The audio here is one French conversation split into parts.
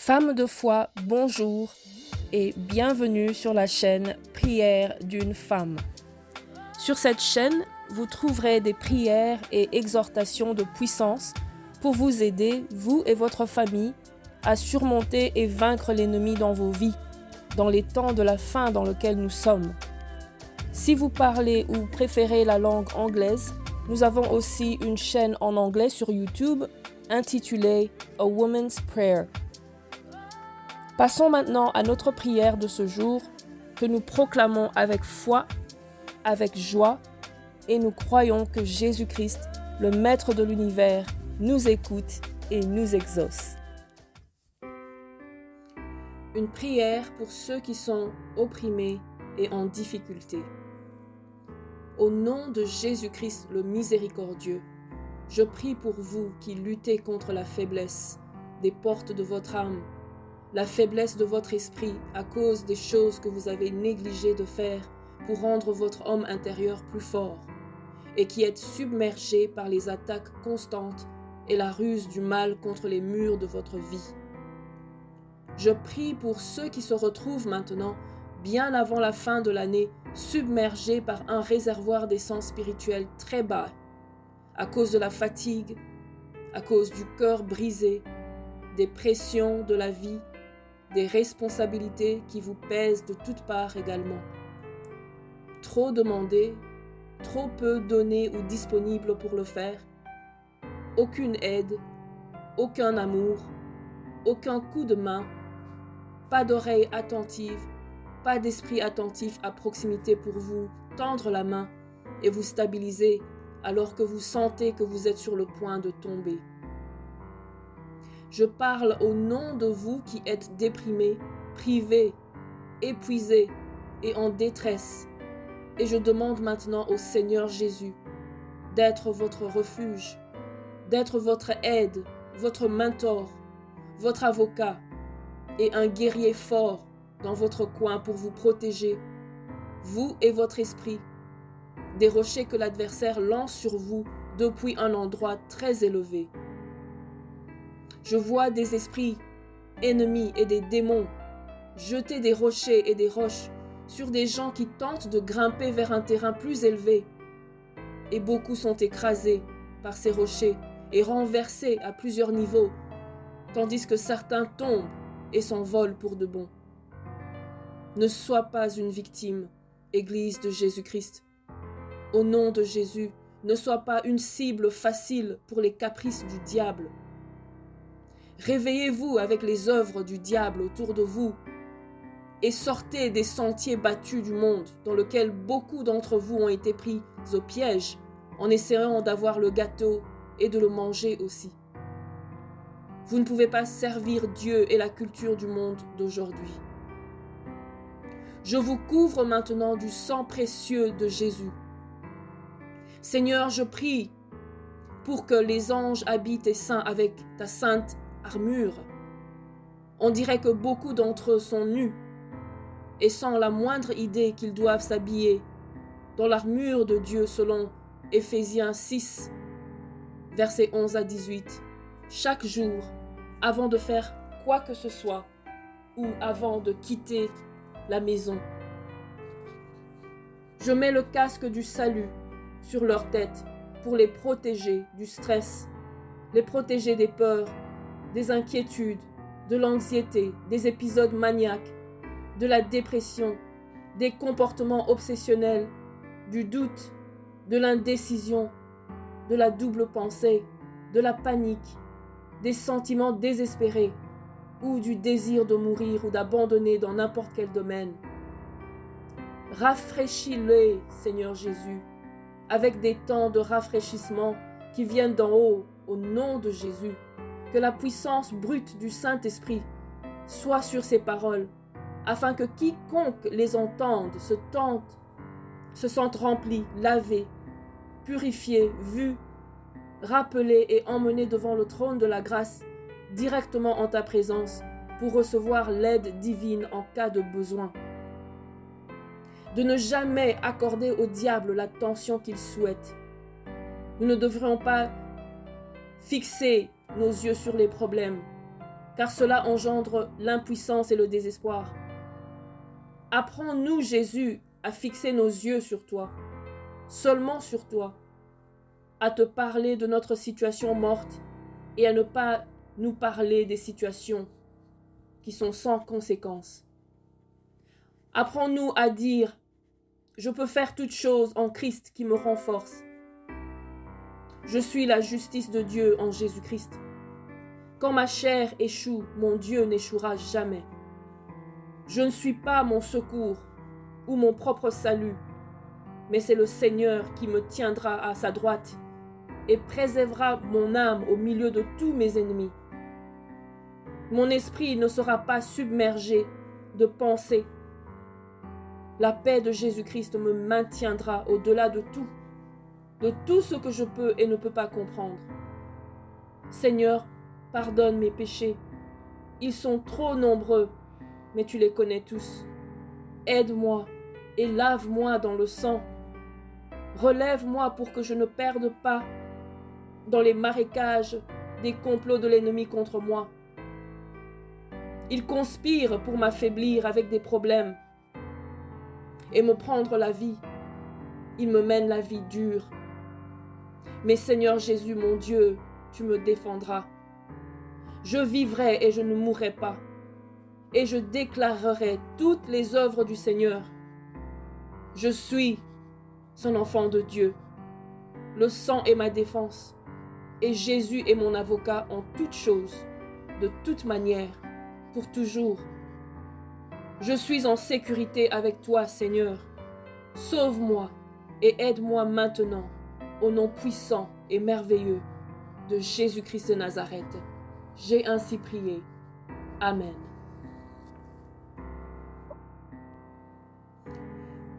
Femmes de foi, bonjour et bienvenue sur la chaîne Prière d'une femme. Sur cette chaîne, vous trouverez des prières et exhortations de puissance pour vous aider, vous et votre famille, à surmonter et vaincre l'ennemi dans vos vies, dans les temps de la fin dans lequel nous sommes. Si vous parlez ou préférez la langue anglaise, nous avons aussi une chaîne en anglais sur YouTube intitulée A Woman's Prayer. Passons maintenant à notre prière de ce jour que nous proclamons avec foi, avec joie et nous croyons que Jésus-Christ, le Maître de l'univers, nous écoute et nous exauce. Une prière pour ceux qui sont opprimés et en difficulté. Au nom de Jésus-Christ le miséricordieux, je prie pour vous qui luttez contre la faiblesse des portes de votre âme, la faiblesse de votre esprit à cause des choses que vous avez négligé de faire pour rendre votre homme intérieur plus fort, et qui êtes submergés par les attaques constantes et la ruse du mal contre les murs de votre vie. Je prie pour ceux qui se retrouvent maintenant, bien avant la fin de l'année, submergés par un réservoir d'essence spirituelle très bas, à cause de la fatigue, à cause du cœur brisé, des pressions de la vie, des responsabilités qui vous pèsent de toutes parts également. Trop demandé, trop peu donné ou disponible pour le faire, aucune aide, aucun amour, aucun coup de main, pas d'oreille attentive, pas d'esprit attentif à proximité pour vous tendre la main et vous stabiliser alors que vous sentez que vous êtes sur le point de tomber. Je parle au nom de vous qui êtes déprimés, privés, épuisés et en détresse. Et je demande maintenant au Seigneur Jésus d'être votre refuge, d'être votre aide, votre mentor, votre avocat et un guerrier fort dans votre coin pour vous protéger, vous et votre esprit, des rochers que l'adversaire lance sur vous depuis un endroit très élevé. Je vois des esprits ennemis et des démons jeter des rochers et des roches sur des gens qui tentent de grimper vers un terrain plus élevé. Et beaucoup sont écrasés par ces rochers et renversés à plusieurs niveaux, tandis que certains tombent et s'envolent pour de bon. Ne sois pas une victime, Église de Jésus-Christ. Au nom de Jésus, ne sois pas une cible facile pour les caprices du diable. Réveillez-vous avec les œuvres du diable autour de vous et sortez des sentiers battus du monde dans lequel beaucoup d'entre vous ont été pris au piège en essayant d'avoir le gâteau et de le manger aussi. Vous ne pouvez pas servir Dieu et la culture du monde d'aujourd'hui. Je vous couvre maintenant du sang précieux de Jésus. Seigneur, je prie pour que les anges habitent tes saints avec ta sainte armure. On dirait que beaucoup d'entre eux sont nus et sans la moindre idée qu'ils doivent s'habiller dans l'armure de Dieu selon Éphésiens 6, versets 11 à 18, chaque jour avant de faire quoi que ce soit ou avant de quitter la maison. Je mets le casque du salut sur leur tête pour les protéger du stress, les protéger des peurs, des inquiétudes, de l'anxiété, des épisodes maniaques, de la dépression, des comportements obsessionnels, du doute, de l'indécision, de la double pensée, de la panique, des sentiments désespérés ou du désir de mourir ou d'abandonner dans n'importe quel domaine. Rafraîchis-les, Seigneur Jésus, avec des temps de rafraîchissement qui viennent d'en haut, au nom de Jésus. Que la puissance brute du Saint-Esprit soit sur ces paroles, afin que quiconque les entende se sente rempli, lavé, purifié, vu, rappelé et emmené devant le trône de la grâce, directement en ta présence, pour recevoir l'aide divine en cas de besoin. De ne jamais accorder au diable l'attention qu'il souhaite. Nous ne devrions pas fixer nos yeux sur les problèmes, car cela engendre l'impuissance et le désespoir. Apprends-nous, Jésus, à fixer nos yeux sur toi, seulement sur toi, à te parler de notre situation morte et à ne pas nous parler des situations qui sont sans conséquence. Apprends-nous à dire « Je peux faire toutes choses en Christ qui me renforce. Je suis la justice de Dieu en Jésus-Christ. Quand ma chair échoue, mon Dieu n'échouera jamais. Je ne suis pas mon secours ou mon propre salut, mais c'est le Seigneur qui me tiendra à sa droite et préservera mon âme au milieu de tous mes ennemis. Mon esprit ne sera pas submergé de pensées. La paix de Jésus-Christ me maintiendra au-delà de tout ce que je peux et ne peux pas comprendre. Seigneur, pardonne mes péchés. Ils sont trop nombreux, mais tu les connais tous. Aide-moi et lave-moi dans le sang. Relève-moi pour que je ne perde pas dans les marécages des complots de l'ennemi contre moi. Il conspire pour m'affaiblir avec des problèmes et me prendre la vie. Il me mène la vie dure. Mais Seigneur Jésus, mon Dieu, tu me défendras. Je vivrai et je ne mourrai pas, et je déclarerai toutes les œuvres du Seigneur. Je suis son enfant de Dieu. Le sang est ma défense, et Jésus est mon avocat en toutes choses, de toute manière, pour toujours. Je suis en sécurité avec toi, Seigneur. Sauve-moi et aide-moi maintenant, au nom puissant et merveilleux de Jésus-Christ de Nazareth. J'ai ainsi prié. Amen.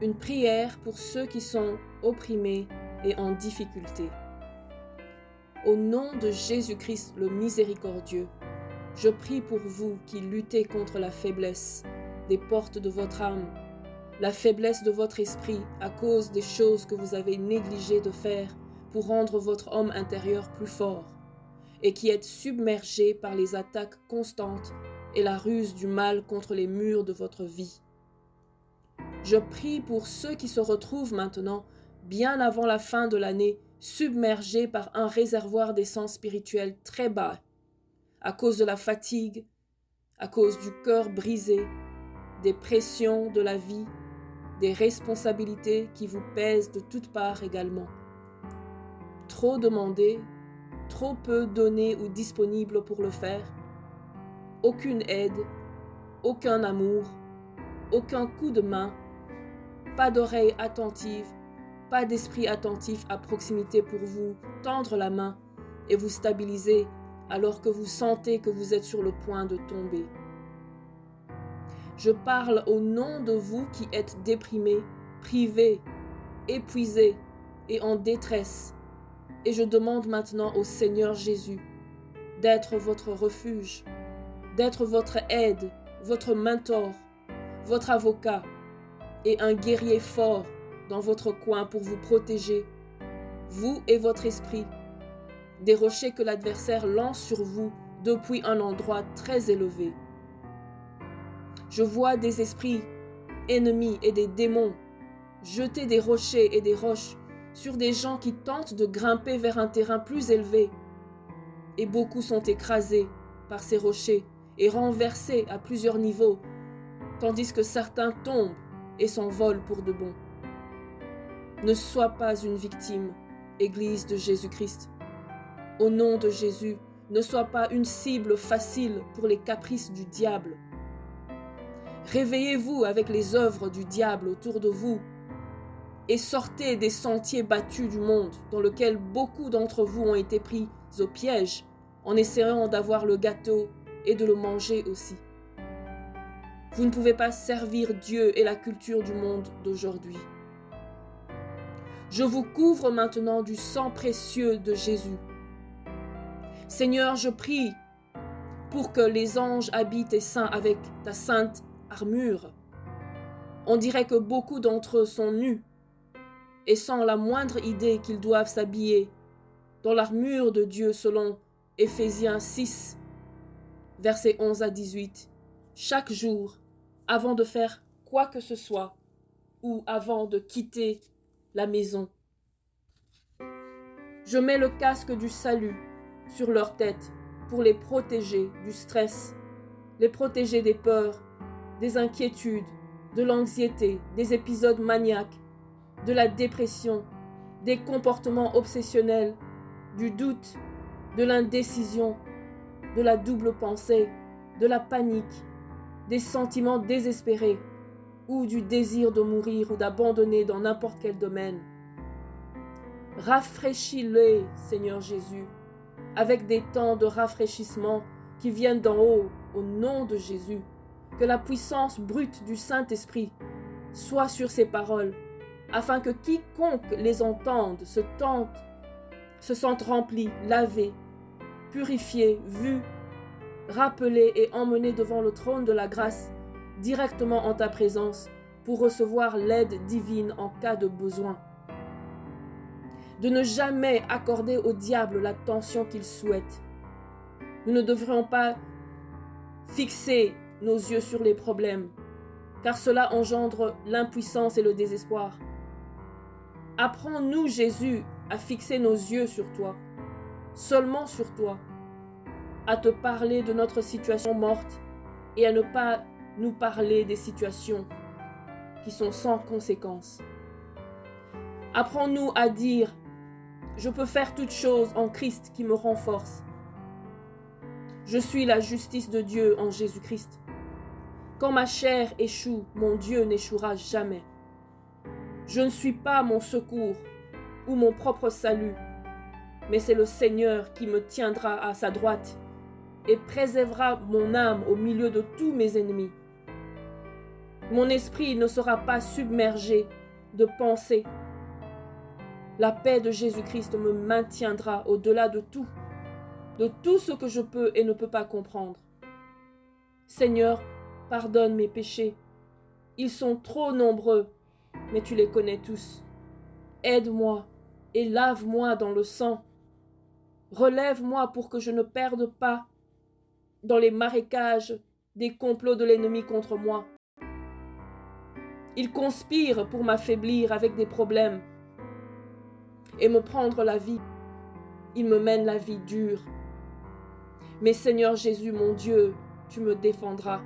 Une prière pour ceux qui sont opprimés et en difficulté. Au nom de Jésus-Christ le miséricordieux, je prie pour vous qui luttez contre la faiblesse des portes de votre âme, la faiblesse de votre esprit à cause des choses que vous avez négligé de faire pour rendre votre homme intérieur plus fort, et qui êtes submergés par les attaques constantes et la ruse du mal contre les murs de votre vie. Je prie pour ceux qui se retrouvent maintenant, bien avant la fin de l'année, submergés par un réservoir d'essence spirituelle très bas, à cause de la fatigue, à cause du cœur brisé, des pressions de la vie, des responsabilités qui vous pèsent de toutes parts également. Trop demandé, trop peu donné ou disponible pour le faire, aucune aide, aucun amour, aucun coup de main, pas d'oreille attentive, pas d'esprit attentif à proximité pour vous tendre la main et vous stabiliser alors que vous sentez que vous êtes sur le point de tomber. Je parle au nom de vous qui êtes déprimés, privés, épuisés et en détresse, et je demande maintenant au Seigneur Jésus d'être votre refuge, d'être votre aide, votre mentor, votre avocat et un guerrier fort dans votre coin pour vous protéger, vous et votre esprit, des rochers que l'adversaire lance sur vous depuis un endroit très élevé. Je vois des esprits ennemis et des démons jeter des rochers et des roches sur des gens qui tentent de grimper vers un terrain plus élevé. Et beaucoup sont écrasés par ces rochers et renversés à plusieurs niveaux, tandis que certains tombent et s'envolent pour de bon. Ne sois pas une victime, Église de Jésus-Christ. Au nom de Jésus, ne sois pas une cible facile pour les caprices du diable. Réveillez-vous avec les œuvres du diable autour de vous et sortez des sentiers battus du monde dans lequel beaucoup d'entre vous ont été pris au piège en essayant d'avoir le gâteau et de le manger aussi. Vous ne pouvez pas servir Dieu et la culture du monde d'aujourd'hui. Je vous couvre maintenant du sang précieux de Jésus. Seigneur, je prie pour que les anges habitent tes saints avec ta sainte armure. On dirait que beaucoup d'entre eux sont nus et sans la moindre idée qu'ils doivent s'habiller dans l'armure de Dieu selon Éphésiens 6, versets 11 à 18. Chaque jour, avant de faire quoi que ce soit, ou avant de quitter la maison. Je mets le casque du salut sur leur tête pour les protéger du stress, les protéger des peurs, des inquiétudes, de l'anxiété, des épisodes maniaques, de la dépression, des comportements obsessionnels, du doute, de l'indécision, de la double pensée, de la panique, des sentiments désespérés ou du désir de mourir ou d'abandonner dans n'importe quel domaine. Rafraîchis-les, Seigneur Jésus, avec des temps de rafraîchissement qui viennent d'en haut, au nom de Jésus. Que la puissance brute du Saint-Esprit soit sur ces paroles, afin que quiconque les entende se sente rempli, lavé, purifié, vu, rappelé et emmené devant le trône de la grâce, directement en ta présence, pour recevoir l'aide divine en cas de besoin. De ne jamais accorder au diable l'attention qu'il souhaite. Nous ne devrions pas fixer nos yeux sur les problèmes, car cela engendre l'impuissance et le désespoir. Apprends-nous, Jésus, à fixer nos yeux sur toi, seulement sur toi, à te parler de notre situation morte et à ne pas nous parler des situations qui sont sans conséquence. Apprends-nous à dire « Je peux faire toutes choses en Christ qui me renforce. Je suis la justice de Dieu en Jésus-Christ. Quand ma chair échoue, mon Dieu n'échouera jamais. Je ne suis pas mon secours ou mon propre salut, mais c'est le Seigneur qui me tiendra à sa droite et préservera mon âme au milieu de tous mes ennemis. Mon esprit ne sera pas submergé de pensées. La paix de Jésus-Christ me maintiendra au-delà de tout ce que je peux et ne peux pas comprendre. Seigneur, pardonne mes péchés. Ils sont trop nombreux, mais tu les connais tous. Aide-moi et lave-moi dans le sang. Relève-moi pour que je ne perde pas dans les marécages des complots de l'ennemi contre moi. Il conspire pour m'affaiblir avec des problèmes et me prendre la vie. Il me mène la vie dure. Mais Seigneur Jésus, mon Dieu, tu me défendras.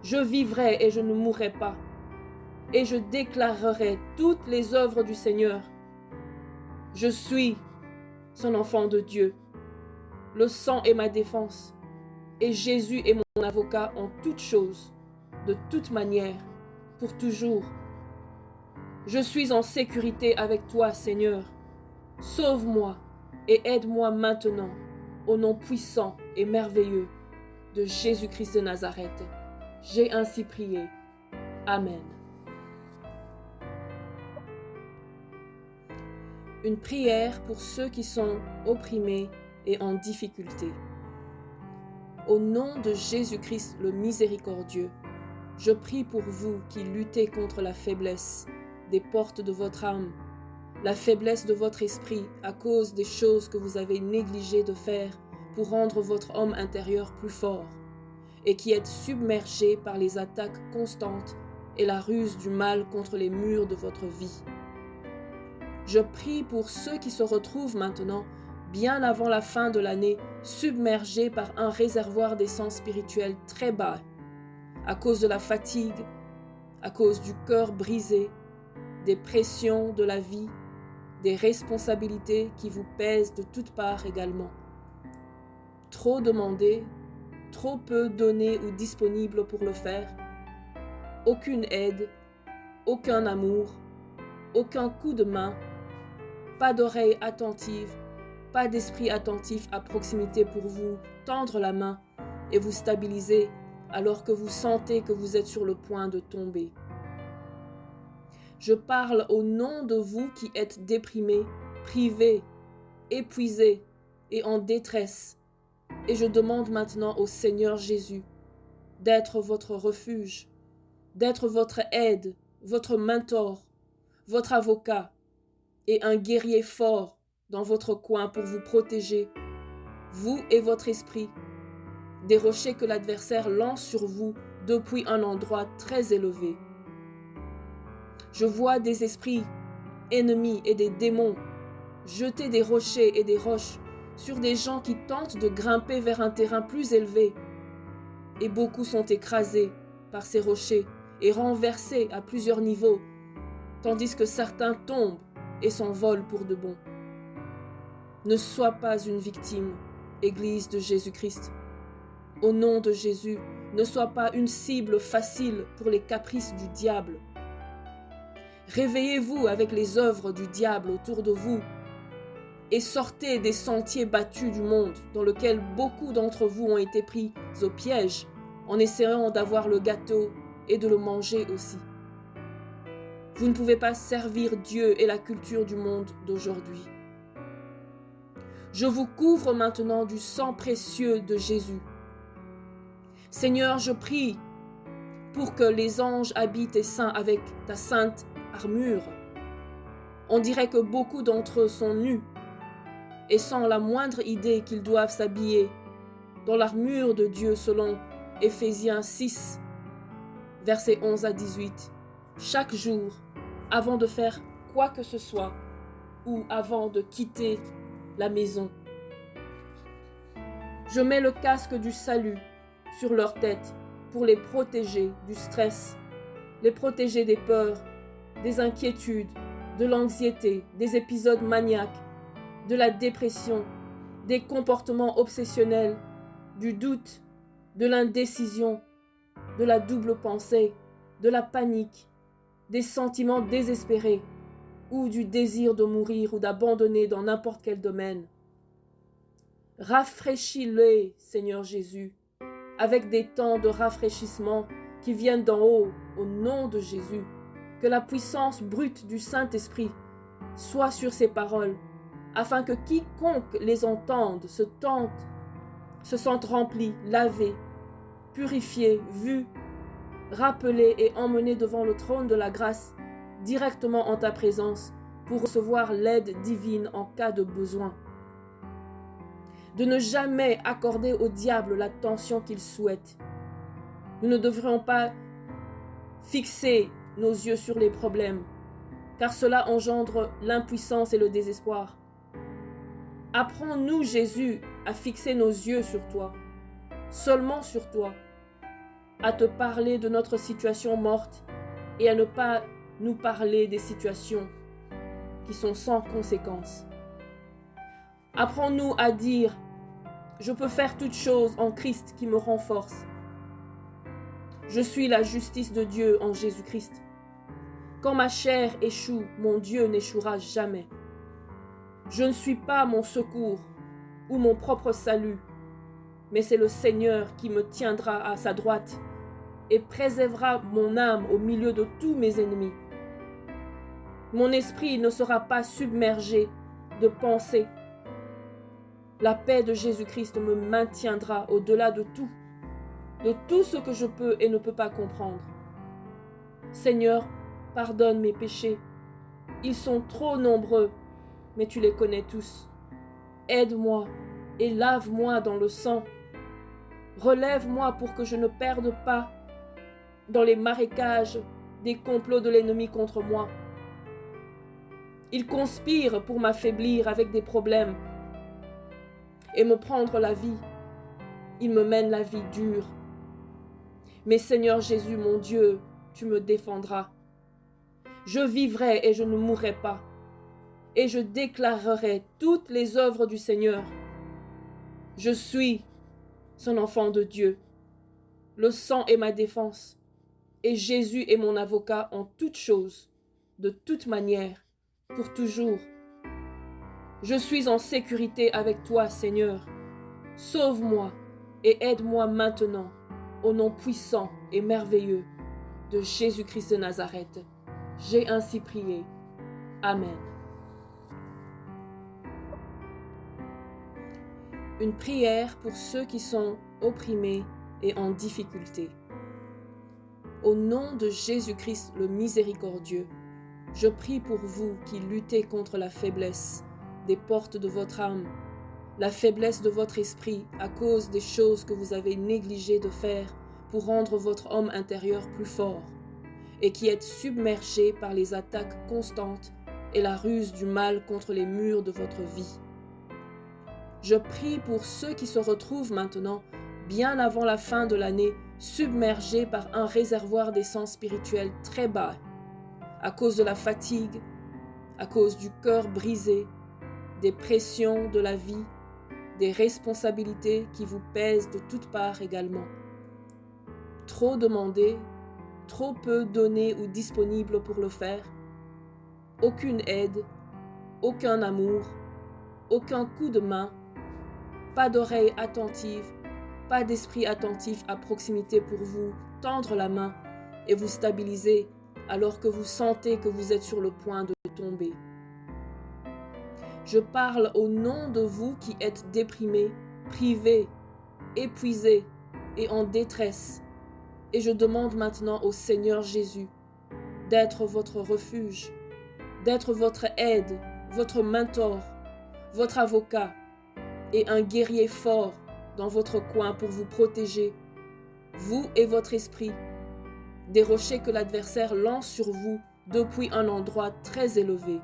Je vivrai et je ne mourrai pas. Et je déclarerai toutes les œuvres du Seigneur. Je suis son enfant de Dieu. Le sang est ma défense. Et Jésus est mon avocat en toutes choses, de toute manière, pour toujours. Je suis en sécurité avec toi, Seigneur. Sauve-moi et aide-moi maintenant, au nom puissant et merveilleux de Jésus-Christ de Nazareth. J'ai ainsi prié. Amen. Une prière pour ceux qui sont opprimés et en difficulté. Au nom de Jésus-Christ le miséricordieux, je prie pour vous qui luttez contre la faiblesse des portes de votre âme, la faiblesse de votre esprit à cause des choses que vous avez négligé de faire pour rendre votre homme intérieur plus fort, et qui êtes submergés par les attaques constantes et la ruse du mal contre les murs de votre vie. Je prie pour ceux qui se retrouvent maintenant, bien avant la fin de l'année, submergés par un réservoir d'essence spirituelle très bas, à cause de la fatigue, à cause du cœur brisé, des pressions de la vie, des responsabilités qui vous pèsent de toutes parts également. Trop demandé, trop peu donné ou disponible pour le faire, aucune aide, aucun amour, aucun coup de main, pas d'oreille attentive, pas d'esprit attentif à proximité pour vous tendre la main et vous stabiliser alors que vous sentez que vous êtes sur le point de tomber. Je parle au nom de vous qui êtes déprimés, privés, épuisés et en détresse, et je demande maintenant au Seigneur Jésus d'être votre refuge, d'être votre aide, votre mentor, votre avocat et un guerrier fort dans votre coin pour vous protéger, vous et votre esprit, des rochers que l'adversaire lance sur vous depuis un endroit très élevé. Je vois des esprits ennemis et des démons jeter des rochers et des roches sur des gens qui tentent de grimper vers un terrain plus élevé. Et beaucoup sont écrasés par ces rochers et renversés à plusieurs niveaux, tandis que certains tombent et s'envolent pour de bon. Ne sois pas une victime, Église de Jésus-Christ. Au nom de Jésus, ne sois pas une cible facile pour les caprices du diable. Réveillez-vous avec les œuvres du diable autour de vous et sortez des sentiers battus du monde dans lequel beaucoup d'entre vous ont été pris au piège en essayant d'avoir le gâteau et de le manger aussi. Vous ne pouvez pas servir Dieu et la culture du monde d'aujourd'hui. Je vous couvre maintenant du sang précieux de Jésus. Seigneur, je prie pour que les anges habitent tes saints avec ta sainte armure. On dirait que beaucoup d'entre eux sont nus et sans la moindre idée qu'ils doivent s'habiller dans l'armure de Dieu selon Éphésiens 6, versets 11 à 18, chaque jour, avant de faire quoi que ce soit ou avant de quitter la maison. Je mets le casque du salut sur leur tête pour les protéger du stress, les protéger des peurs, des inquiétudes, de l'anxiété, des épisodes maniaques, de la dépression, des comportements obsessionnels, du doute, de l'indécision, de la double pensée, de la panique, des sentiments désespérés ou du désir de mourir ou d'abandonner dans n'importe quel domaine. Rafraîchis-les, Seigneur Jésus, avec des temps de rafraîchissement qui viennent d'en haut, au nom de Jésus. Que la puissance brute du Saint-Esprit soit sur ces paroles, afin que quiconque les entende se sente rempli, lavé, purifié, vu, rappelé et emmené devant le trône de la grâce, directement en ta présence, pour recevoir l'aide divine en cas de besoin. De ne jamais accorder au diable l'attention qu'il souhaite. Nous ne devrions pas fixer nos yeux sur les problèmes, car cela engendre l'impuissance et le désespoir. Apprends-nous, Jésus, à fixer nos yeux sur toi, seulement sur toi, à te parler de notre situation morte et à ne pas nous parler des situations qui sont sans conséquence. Apprends-nous à dire « Je peux faire toutes choses en Christ qui me renforce. Je suis la justice de Dieu en Jésus-Christ. Quand ma chair échoue, mon Dieu n'échouera jamais. Je ne suis pas mon secours ou mon propre salut, mais c'est le Seigneur qui me tiendra à sa droite et préservera mon âme au milieu de tous mes ennemis. Mon esprit ne sera pas submergé de pensées. La paix de Jésus-Christ me maintiendra au-delà de tout ce que je peux et ne peux pas comprendre. Seigneur, pardonne mes péchés. Ils sont trop nombreux, mais tu les connais tous. Aide-moi et lave-moi dans le sang. Relève-moi pour que je ne perde pas dans les marécages des complots de l'ennemi contre moi. Il conspire pour m'affaiblir avec des problèmes et me prendre la vie. Il me mène la vie dure. Mais Seigneur Jésus, mon Dieu, tu me défendras. Je vivrai et je ne mourrai pas. Et je déclarerai toutes les œuvres du Seigneur. Je suis son enfant de Dieu. Le sang est ma défense. Et Jésus est mon avocat en toutes choses, de toute manière, pour toujours. Je suis en sécurité avec toi, Seigneur. Sauve-moi et aide-moi maintenant, au nom puissant et merveilleux de Jésus-Christ de Nazareth. J'ai ainsi prié. Amen. Une prière pour ceux qui sont opprimés et en difficulté. Au nom de Jésus-Christ le miséricordieux, je prie pour vous qui luttez contre la faiblesse des portes de votre âme la faiblesse de votre esprit à cause des choses que vous avez négligé de faire pour rendre votre homme intérieur plus fort, et qui êtes submergé par les attaques constantes et la ruse du mal contre les murs de votre vie. Je prie pour ceux qui se retrouvent maintenant, bien avant la fin de l'année, submergés par un réservoir d'essence spirituelle très bas, à cause de la fatigue, à cause du cœur brisé, des pressions de la vie, des responsabilités qui vous pèsent de toutes parts également. Trop demandé, trop peu donné ou disponible pour le faire, aucune aide, aucun amour, aucun coup de main, pas d'oreille attentive, pas d'esprit attentif à proximité pour vous tendre la main et vous stabiliser alors que vous sentez que vous êtes sur le point de tomber. Je parle au nom de vous qui êtes déprimés, privés, épuisés et en détresse. Et je demande maintenant au Seigneur Jésus d'être votre refuge, d'être votre aide, votre mentor, votre avocat et un guerrier fort dans votre coin pour vous protéger, vous et votre esprit, des rochers que l'adversaire lance sur vous depuis un endroit très élevé.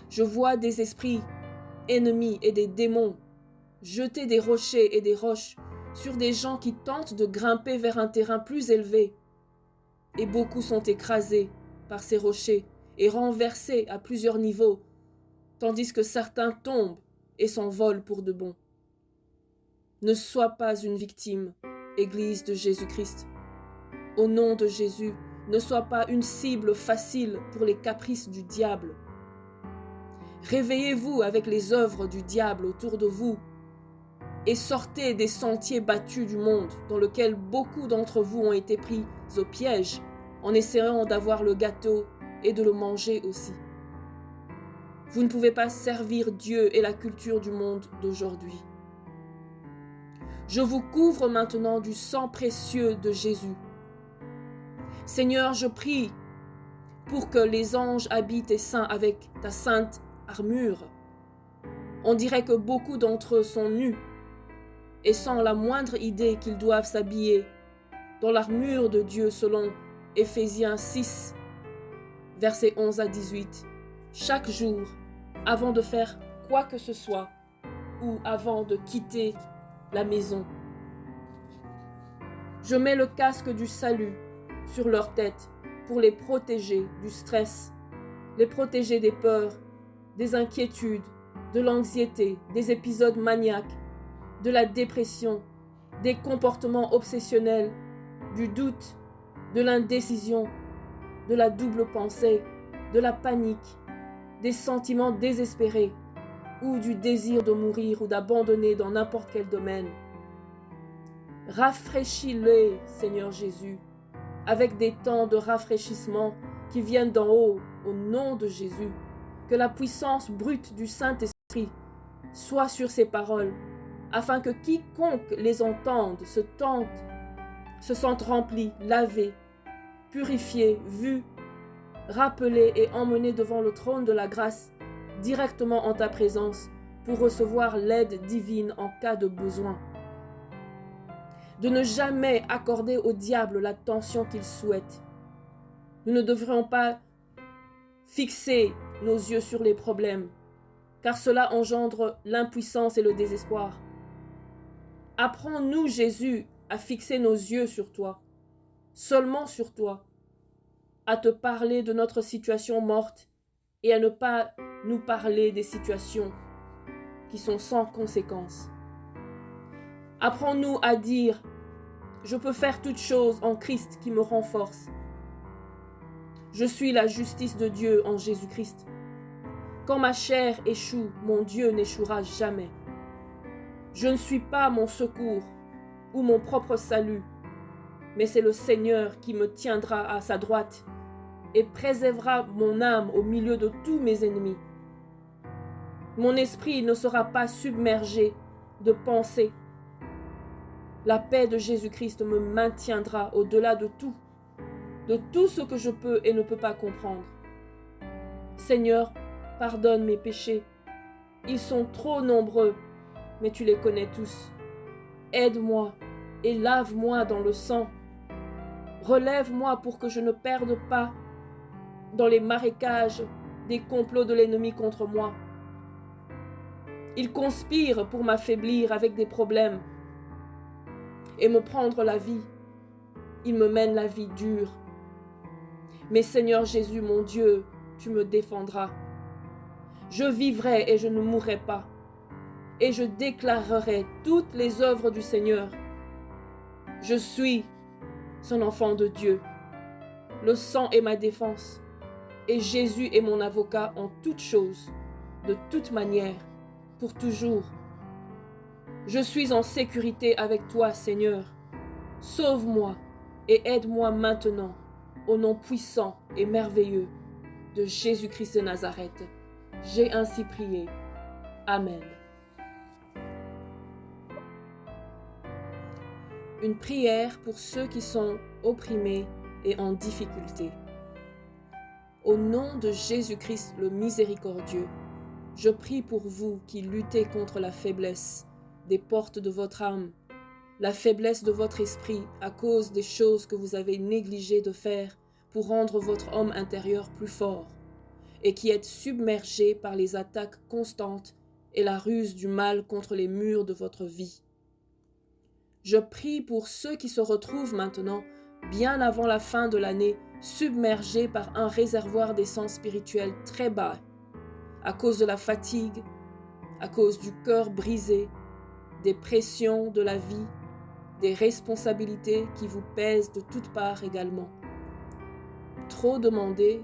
Je vois des esprits ennemis et des démons jeter des rochers et des roches sur des gens qui tentent de grimper vers un terrain plus élevé. Et beaucoup sont écrasés par ces rochers et renversés à plusieurs niveaux, tandis que certains tombent et s'envolent pour de bon. Ne sois pas une victime, Église de Jésus-Christ. Au nom de Jésus, ne sois pas une cible facile pour les caprices du diable. Réveillez-vous avec les œuvres du diable autour de vous et sortez des sentiers battus du monde dans lequel beaucoup d'entre vous ont été pris au piège en essayant d'avoir le gâteau et de le manger aussi. Vous ne pouvez pas servir Dieu et la culture du monde d'aujourd'hui. Je vous couvre maintenant du sang précieux de Jésus. Seigneur, je prie pour que les anges habitent tes saints avec ta sainte armure. On dirait que beaucoup d'entre eux sont nus et sans la moindre idée qu'ils doivent s'habiller dans l'armure de Dieu selon Éphésiens 6, versets 11 à 18, chaque jour, avant de faire quoi que ce soit ou avant de quitter la maison. Je mets le casque du salut sur leur tête pour les protéger du stress, les protéger des peurs, des inquiétudes, de l'anxiété, des épisodes maniaques, de la dépression, des comportements obsessionnels, du doute, de l'indécision, de la double pensée, de la panique, des sentiments désespérés ou du désir de mourir ou d'abandonner dans n'importe quel domaine. Rafraîchis-les, Seigneur Jésus, avec des temps de rafraîchissement qui viennent d'en haut, au nom de Jésus. Que la puissance brute du Saint-Esprit soit sur ces paroles, afin que quiconque les entende se sente rempli, lavé, purifié, vu, rappelé et emmené devant le trône de la grâce, directement en ta présence, pour recevoir l'aide divine en cas de besoin. De ne jamais accorder au diable l'attention qu'il souhaite. Nous ne devrions pas fixer nos yeux sur les problèmes, car cela engendre l'impuissance et le désespoir. Apprends-nous, Jésus, à fixer nos yeux sur toi, seulement sur toi, à te parler de notre situation morte et à ne pas nous parler des situations qui sont sans conséquence. Apprends-nous à dire « Je peux faire toutes choses en Christ qui me renforce ». Je suis la justice de Dieu en Jésus-Christ. Quand ma chair échoue, mon Dieu n'échouera jamais. Je ne suis pas mon secours ou mon propre salut, mais c'est le Seigneur qui me tiendra à sa droite et préservera mon âme au milieu de tous mes ennemis. Mon esprit ne sera pas submergé de pensées. La paix de Jésus-Christ me maintiendra au-delà de tout ce que je peux et ne peux pas comprendre. Seigneur, pardonne mes péchés Ils sont trop nombreux, mais tu les connais tous. Aide-moi et lave-moi dans le sang. Relève-moi pour que je ne perde pas dans les marécages des complots de l'ennemi contre moi. Il conspire pour m'affaiblir avec des problèmes et me prendre la vie. Il me mène la vie dure. Mais Seigneur Jésus, mon Dieu, tu me défendras. Je vivrai et je ne mourrai pas. Et je déclarerai toutes les œuvres du Seigneur. Je suis son enfant de Dieu. Le sang est ma défense. Et Jésus est mon avocat en toutes choses, de toute manière, pour toujours. Je suis en sécurité avec toi, Seigneur. Sauve-moi et aide-moi maintenant, au nom puissant et merveilleux de Jésus-Christ de Nazareth. J'ai ainsi prié. Amen. Une prière pour ceux qui sont opprimés et en difficulté. Au nom de Jésus-Christ le miséricordieux, je prie pour vous qui luttez contre la faiblesse des portes de votre âme, la faiblesse de votre esprit à cause des choses que vous avez négligé de faire pour rendre votre homme intérieur plus fort, et qui êtes submergés par les attaques constantes et la ruse du mal contre les murs de votre vie. Je prie pour ceux qui se retrouvent maintenant, bien avant la fin de l'année, submergés par un réservoir d'essence spirituelle très bas, à cause de la fatigue, à cause du cœur brisé, des pressions de la vie, des responsabilités qui vous pèsent de toutes parts également. Trop demandé,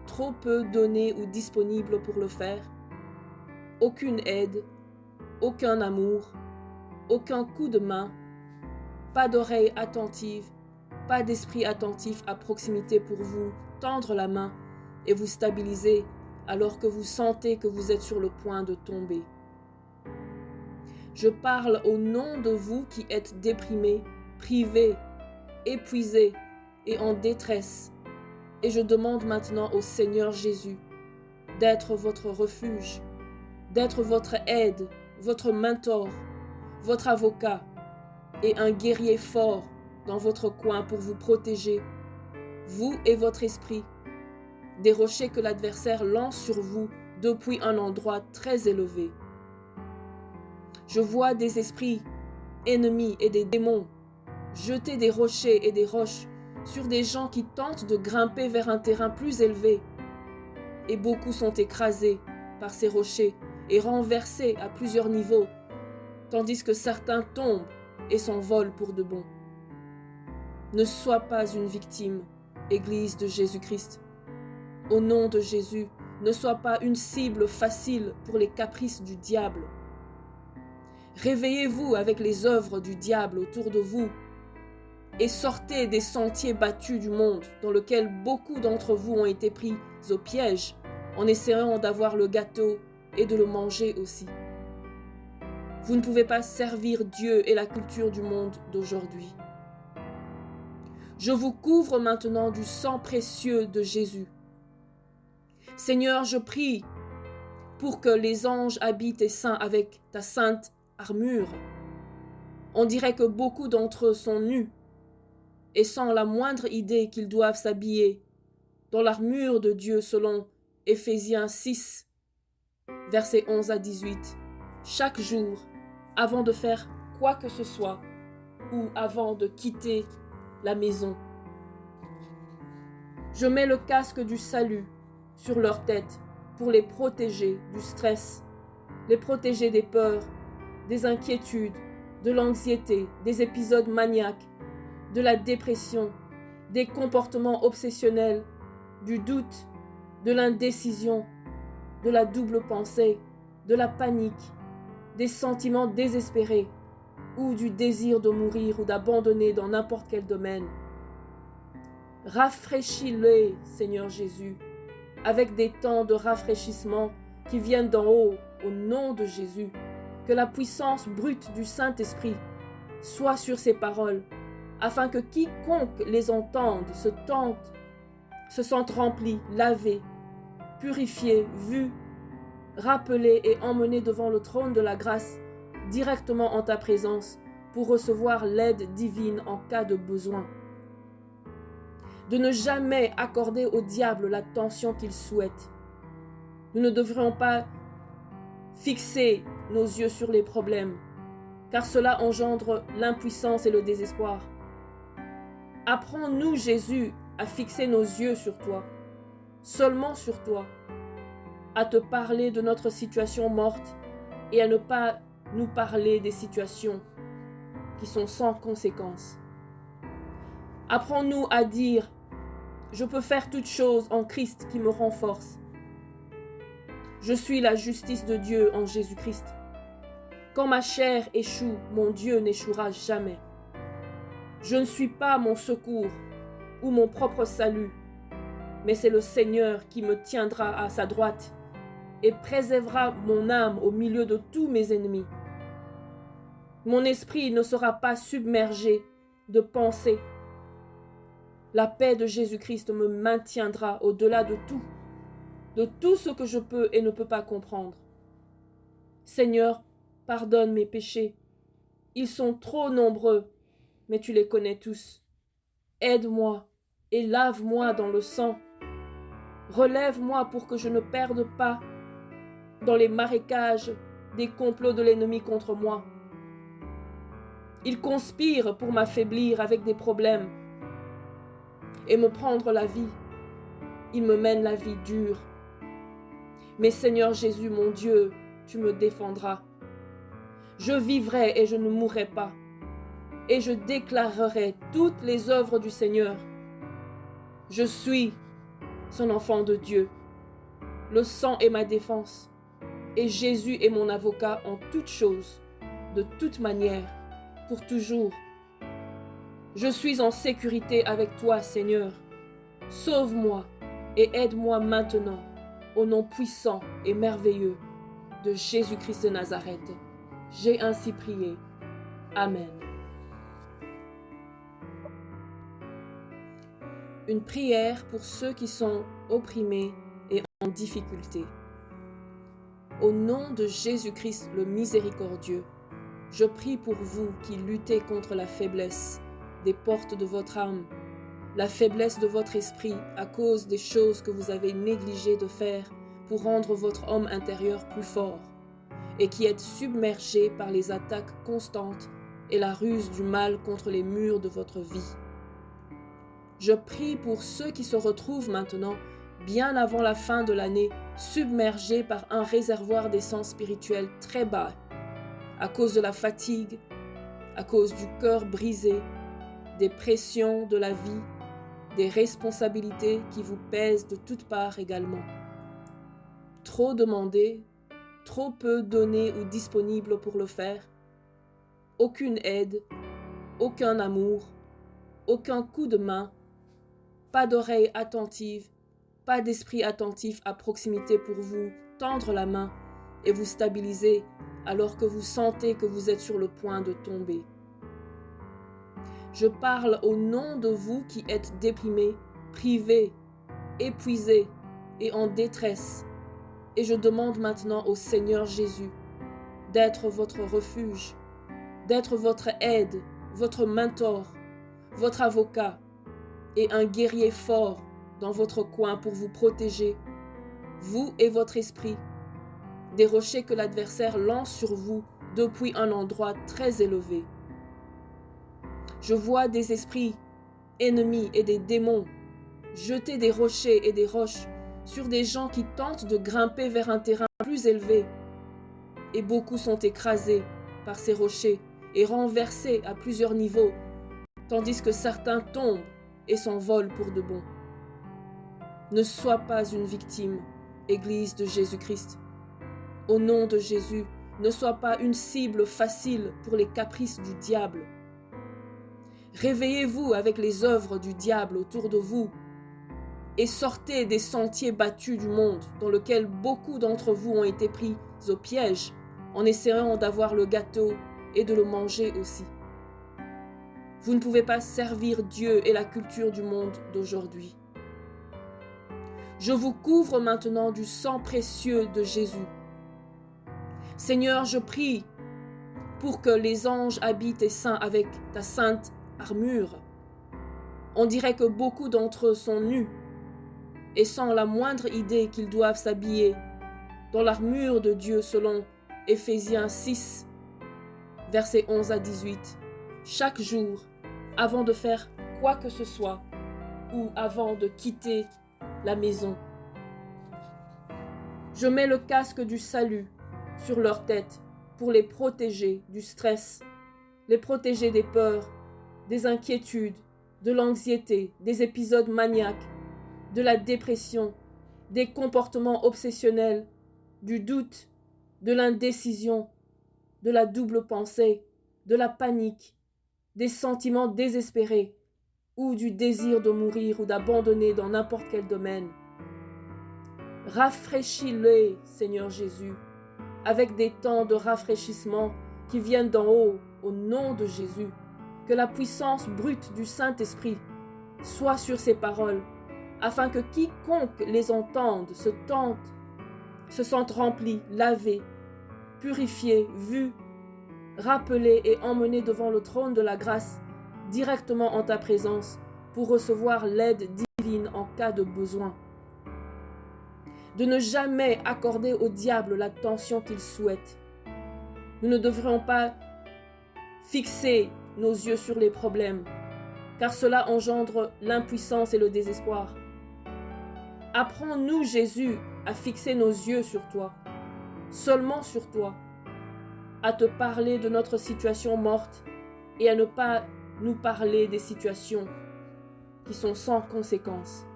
trop peu donné ou disponible pour le faire, aucune aide, aucun amour, aucun coup de main, pas d'oreille attentive, pas d'esprit attentif à proximité pour vous tendre la main et vous stabiliser alors que vous sentez que vous êtes sur le point de tomber. Je parle au nom de vous qui êtes déprimés, privés, épuisés et en détresse. Et je demande maintenant au Seigneur Jésus d'être votre refuge, d'être votre aide, votre mentor, votre avocat et un guerrier fort dans votre coin pour vous protéger, vous et votre esprit, des rochers que l'adversaire lance sur vous depuis un endroit très élevé. Je vois des esprits ennemis et des démons jeter des rochers et des roches sur des gens qui tentent de grimper vers un terrain plus élevé. Et beaucoup sont écrasés par ces rochers et renversés à plusieurs niveaux, tandis que certains tombent et s'envolent pour de bon. Ne sois pas une victime, Église de Jésus-Christ. Au nom de Jésus, ne sois pas une cible facile pour les caprices du diable. Réveillez-vous avec les œuvres du diable autour de vous et sortez des sentiers battus du monde dans lequel beaucoup d'entre vous ont été pris au piège en essayant d'avoir le gâteau et de le manger aussi. Vous ne pouvez pas servir Dieu et la culture du monde d'aujourd'hui. Je vous couvre maintenant du sang précieux de Jésus. Seigneur, je prie pour que les anges habitent tes saints avec ta sainte armure. On dirait que beaucoup d'entre eux sont nus et sans la moindre idée qu'ils doivent s'habiller dans l'armure de Dieu selon Éphésiens 6, versets 11 à 18, chaque jour, avant de faire quoi que ce soit ou avant de quitter la maison. Je mets le casque du salut sur leur tête pour les protéger du stress, les protéger des peurs, des inquiétudes, de l'anxiété, des épisodes maniaques, de la dépression, des comportements obsessionnels, du doute, de l'indécision, de la double pensée, de la panique, des sentiments désespérés ou du désir de mourir ou d'abandonner dans n'importe quel domaine. Rafraîchis-les, Seigneur Jésus, avec des temps de rafraîchissement qui viennent d'en haut, au nom de Jésus. Que la puissance brute du Saint-Esprit soit sur ces paroles, afin que quiconque les entende se sente rempli, lavé, purifié, vu, rappelés et emmenés devant le trône de la grâce, directement en ta présence, pour recevoir l'aide divine en cas de besoin. De ne jamais accorder au diable l'attention qu'il souhaite. Nous ne devrions pas fixer nos yeux sur les problèmes, car cela engendre l'impuissance et le désespoir. Apprends-nous, Jésus, à fixer nos yeux sur toi, seulement sur toi, à te parler de notre situation morte et à ne pas nous parler des situations qui sont sans conséquence. Apprends-nous à dire « Je peux faire toutes choses en Christ qui me renforce. Je suis la justice de Dieu en Jésus-Christ. Quand ma chair échoue, mon Dieu n'échouera jamais. Je ne suis pas mon secours ou mon propre salut, mais c'est le Seigneur qui me tiendra à sa droite et préservera mon âme au milieu de tous mes ennemis. Mon esprit ne sera pas submergé de pensées. La paix de Jésus-Christ me maintiendra au-delà de tout ce que je peux et ne peux pas comprendre. Seigneur, pardonne mes péchés. Ils sont trop nombreux, mais tu les connais tous. Aide-moi et lave-moi dans le sang. Relève-moi pour que je ne perde pas dans les marécages des complots de l'ennemi contre moi. Il conspire pour m'affaiblir avec des problèmes et me prendre la vie. Il me mène la vie dure. Mais Seigneur Jésus, mon Dieu, tu me défendras. Je vivrai et je ne mourrai pas. Et je déclarerai toutes les œuvres du Seigneur. Je suis son enfant de Dieu. Le sang est ma défense. Et Jésus est mon avocat en toutes choses, de toute manière, pour toujours. Je suis en sécurité avec toi, Seigneur. Sauve-moi et aide-moi maintenant, au nom puissant et merveilleux de Jésus-Christ de Nazareth. J'ai ainsi prié. Amen. Une prière pour ceux qui sont opprimés et en difficulté. Au nom de Jésus-Christ le miséricordieux, je prie pour vous qui luttez contre la faiblesse des portes de votre âme, la faiblesse de votre esprit à cause des choses que vous avez négligé de faire pour rendre votre homme intérieur plus fort, et qui êtes submergés par les attaques constantes et la ruse du mal contre les murs de votre vie. Je prie pour ceux qui se retrouvent maintenant, bien avant la fin de l'année, submergés par un réservoir d'essence spirituelle très bas, à cause de la fatigue, à cause du cœur brisé, des pressions de la vie, des responsabilités qui vous pèsent de toutes parts également. Trop demandé, trop peu donné ou disponible pour le faire, aucune aide, aucun amour, aucun coup de main, pas d'oreille attentive, pas d'esprit attentif à proximité pour vous tendre la main et vous stabiliser alors que vous sentez que vous êtes sur le point de tomber. Je parle au nom de vous qui êtes déprimés, privés, épuisés et en détresse, et je demande maintenant au Seigneur Jésus d'être votre refuge, d'être votre aide, votre mentor, votre avocat et un guerrier fort dans votre coin pour vous protéger, vous et votre esprit, des rochers que l'adversaire lance sur vous depuis un endroit très élevé. Je vois des esprits ennemis et des démons jeter des rochers et des roches sur des gens qui tentent de grimper vers un terrain plus élevé. Et beaucoup sont écrasés par ces rochers et renversés à plusieurs niveaux, tandis que certains tombent et s'envolent pour de bon. Ne sois pas une victime, Église de Jésus-Christ. Au nom de Jésus, ne sois pas une cible facile pour les caprices du diable. Réveillez-vous avec les œuvres du diable autour de vous et sortez des sentiers battus du monde dans lequel beaucoup d'entre vous ont été pris au piège en essayant d'avoir le gâteau et de le manger aussi. Vous ne pouvez pas servir Dieu et la culture du monde d'aujourd'hui. Je vous couvre maintenant du sang précieux de Jésus Seigneur, je prie pour que les anges habitent tes saints avec ta sainte armure. On dirait que beaucoup d'entre eux sont nus et sans la moindre idée qu'ils doivent s'habiller dans l'armure de Dieu selon Éphésiens 6, versets 11 à 18, chaque jour, avant de faire quoi que ce soit ou avant de quitter la maison. Je mets le casque du salut sur leur tête pour les protéger du stress, les protéger des peurs, des inquiétudes, de l'anxiété, des épisodes maniaques, de la dépression, des comportements obsessionnels, du doute, de l'indécision, de la double pensée, de la panique, des sentiments désespérés ou du désir de mourir ou d'abandonner dans n'importe quel domaine. Rafraîchis-les, Seigneur Jésus, avec des temps de rafraîchissement qui viennent d'en haut, au nom de Jésus. Que la puissance brute du Saint-Esprit soit sur ces paroles, afin que quiconque les entende se sente rempli, lavé, purifié, vu, rappelé et emmené devant le trône de la grâce, directement en ta présence, pour recevoir l'aide divine en cas de besoin. De ne jamais accorder au diable l'attention qu'il souhaite. Nous ne devrions pas fixer nos yeux sur les problèmes, car cela engendre l'impuissance et le désespoir. Apprends-nous, Jésus, à fixer nos yeux sur toi, seulement sur toi, à te parler de notre situation morte et à ne pas nous parler des situations qui sont sans conséquence.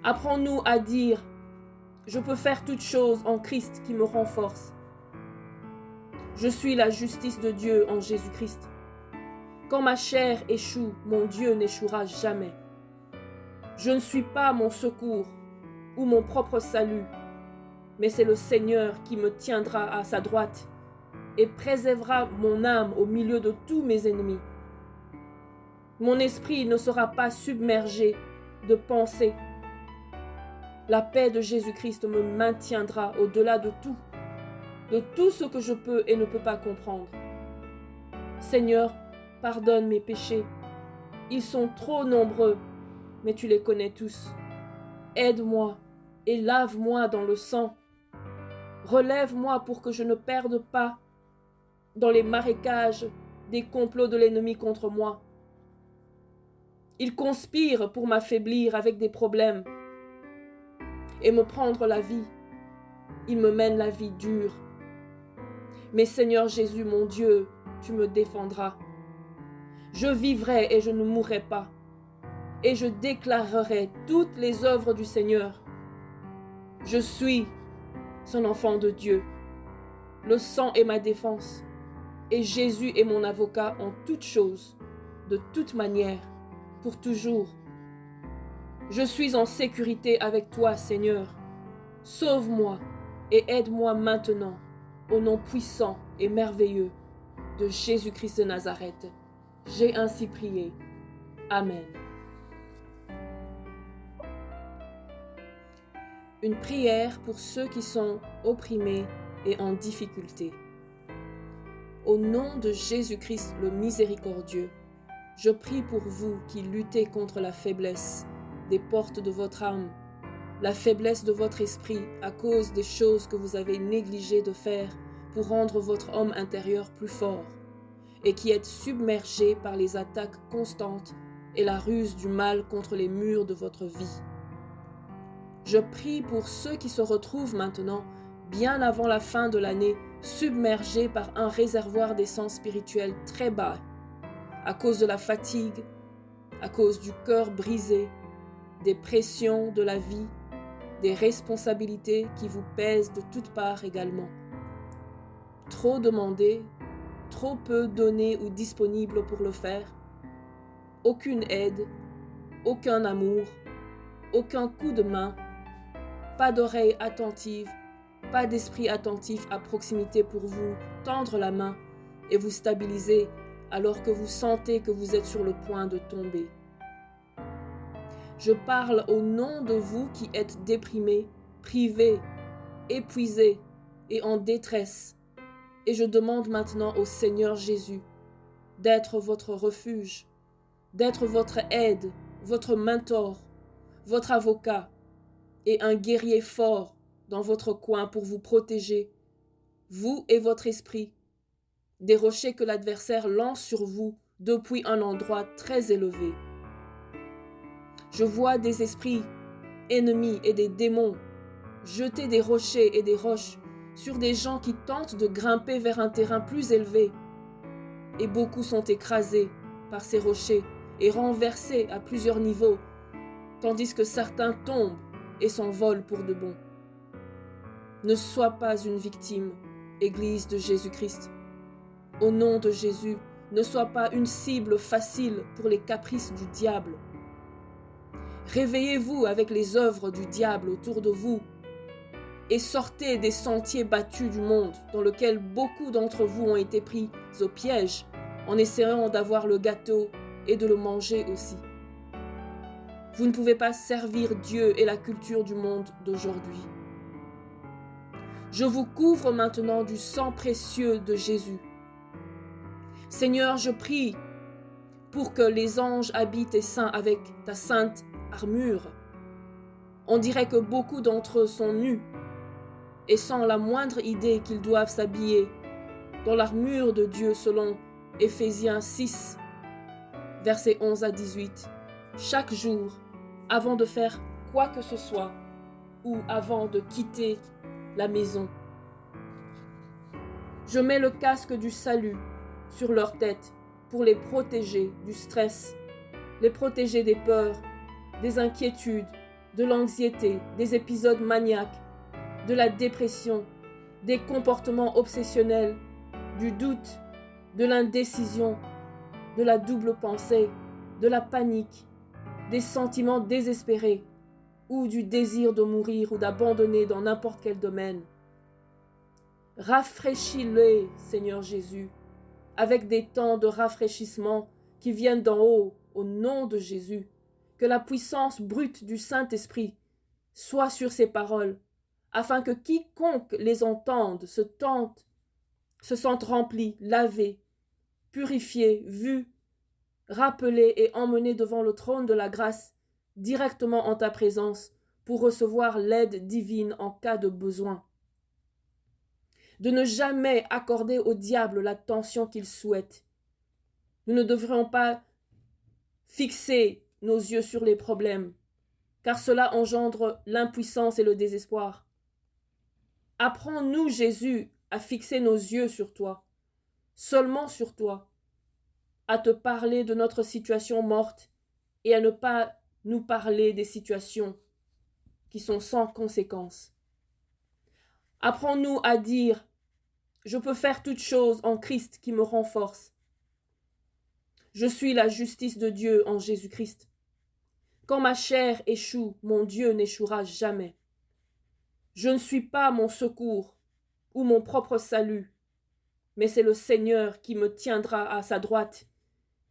Apprends-nous à dire « Je peux faire toutes choses en Christ qui me renforce. Je suis la justice de Dieu en Jésus-Christ. Quand ma chair échoue, mon Dieu n'échouera jamais. Je ne suis pas mon secours ou mon propre salut, mais c'est le Seigneur qui me tiendra à sa droite et préservera mon âme au milieu de tous mes ennemis. Mon esprit ne sera pas submergé de pensées. La paix de Jésus-Christ me maintiendra au-delà de tout ce que je peux et ne peux pas comprendre. Seigneur, pardonne mes péchés. Ils sont trop nombreux, mais tu les connais tous. Aide-moi et lave-moi dans le sang. Relève-moi pour que je ne perde pas dans les marécages des complots de l'ennemi contre moi. Il conspire pour m'affaiblir avec des problèmes et me prendre la vie. Il me mène la vie dure. Mais Seigneur Jésus, mon Dieu, tu me défendras. Je vivrai et je ne mourrai pas. Et je déclarerai toutes les œuvres du Seigneur. Je suis son enfant de Dieu. Le sang est ma défense. Et Jésus est mon avocat en toutes choses, de toute manière, pour toujours. Je suis en sécurité avec toi, Seigneur. Sauve-moi et aide-moi maintenant, au nom puissant et merveilleux de Jésus-Christ de Nazareth. J'ai ainsi prié. Amen. Une prière pour ceux qui sont opprimés et en difficulté. Au nom de Jésus-Christ le miséricordieux, je prie pour vous qui luttez contre la faiblesse des portes de votre âme, la faiblesse de votre esprit à cause des choses que vous avez négligé de faire pour rendre votre homme intérieur plus fort, et qui êtes submergés par les attaques constantes et la ruse du mal contre les murs de votre vie. Je prie pour ceux qui se retrouvent maintenant, bien avant la fin de l'année, submergés par un réservoir d'essence spirituelle très bas, à cause de la fatigue, à cause du cœur brisé, des pressions de la vie, des responsabilités qui vous pèsent de toutes parts également. Trop demandé, trop peu donné ou disponible pour le faire, aucune aide, aucun amour, aucun coup de main, pas d'oreille attentive, pas d'esprit attentif à proximité pour vous tendre la main et vous stabiliser alors que vous sentez que vous êtes sur le point de tomber. Je parle au nom de vous qui êtes déprimés, privés, épuisés, et en détresse. Et je demande maintenant au Seigneur Jésus d'être votre refuge, d'être votre aide, votre mentor, votre avocat et un guerrier fort dans votre coin pour vous protéger, vous et votre esprit, des rochers que l'adversaire lance sur vous depuis un endroit très élevé. Je vois des esprits ennemis et des démons jeter des rochers et des roches sur des gens qui tentent de grimper vers un terrain plus élevé. Et beaucoup sont écrasés par ces rochers et renversés à plusieurs niveaux, tandis que certains tombent et s'envolent pour de bon. Ne sois pas une victime, Église de Jésus-Christ. Au nom de Jésus, ne sois pas une cible facile pour les caprices du diable. Réveillez-vous avec les œuvres du diable autour de vous et sortez des sentiers battus du monde dans lequel beaucoup d'entre vous ont été pris au piège en essayant d'avoir le gâteau et de le manger aussi. Vous ne pouvez pas servir Dieu et la culture du monde d'aujourd'hui. Je vous couvre maintenant du sang précieux de Jésus. Seigneur, je prie pour que les anges habitent tes saints avec ta sainte armure. On dirait que beaucoup d'entre eux sont nus et sans la moindre idée qu'ils doivent s'habiller dans l'armure de Dieu selon Éphésiens 6, versets 11 à 18, chaque jour, avant de faire quoi que ce soit ou avant de quitter la maison. Je mets le casque du salut sur leur tête pour les protéger du stress, les protéger des peurs, des inquiétudes, de l'anxiété, des épisodes maniaques, de la dépression, des comportements obsessionnels, du doute, de l'indécision, de la double pensée, de la panique, des sentiments désespérés ou du désir de mourir ou d'abandonner dans n'importe quel domaine. Rafraîchis-les, Seigneur Jésus, avec des temps de rafraîchissement qui viennent d'en haut, au nom de Jésus. Que la puissance brute du Saint-Esprit soit sur ces paroles, afin que quiconque les entende se sente rempli, lavé, purifié, vu, rappelé et emmené devant le trône de la grâce, directement en ta présence, pour recevoir l'aide divine en cas de besoin. De ne jamais accorder au diable l'attention qu'il souhaite. Nous ne devrions pas fixer nos yeux sur les problèmes, car cela engendre l'impuissance et le désespoir. Apprends-nous, Jésus, à fixer nos yeux sur toi, seulement sur toi, à te parler de notre situation morte et à ne pas nous parler des situations qui sont sans conséquence. Apprends-nous à dire « Je peux faire toutes choses en Christ qui me renforce. Je suis la justice de Dieu en Jésus-Christ. Quand ma chair échoue, mon Dieu n'échouera jamais. Je ne suis pas mon secours ou mon propre salut, mais c'est le Seigneur qui me tiendra à sa droite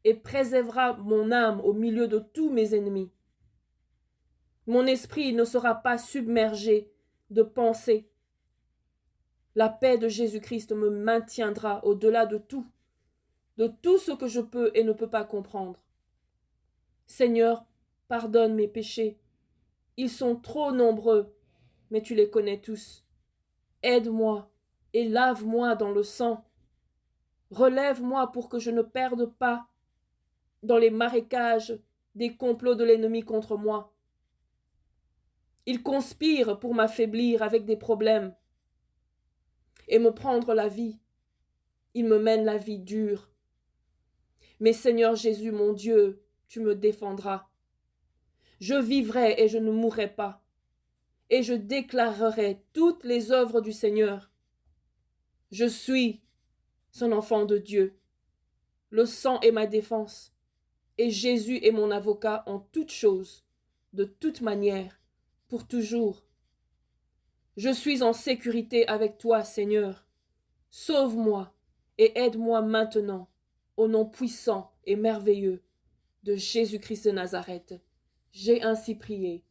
et préservera mon âme au milieu de tous mes ennemis. Mon esprit ne sera pas submergé de pensées. La paix de Jésus-Christ me maintiendra au-delà de tout ce que je peux et ne peux pas comprendre. Seigneur, pardonne mes péchés. Ils sont trop nombreux, mais tu les connais tous. Aide-moi et lave-moi dans le sang. Relève-moi pour que je ne perde pas dans les marécages des complots de l'ennemi contre moi. Il conspire pour m'affaiblir avec des problèmes et me prendre la vie. Il me mène la vie dure. Mais Seigneur Jésus, mon Dieu, tu me défendras. Je vivrai et je ne mourrai pas, et je déclarerai toutes les œuvres du Seigneur. Je suis son enfant de Dieu. Le sang est ma défense, et Jésus est mon avocat en toutes choses, de toute manière, pour toujours. Je suis en sécurité avec toi, Seigneur. Sauve-moi et aide-moi maintenant, au nom puissant et merveilleux de Jésus-Christ de Nazareth. J'ai ainsi prié.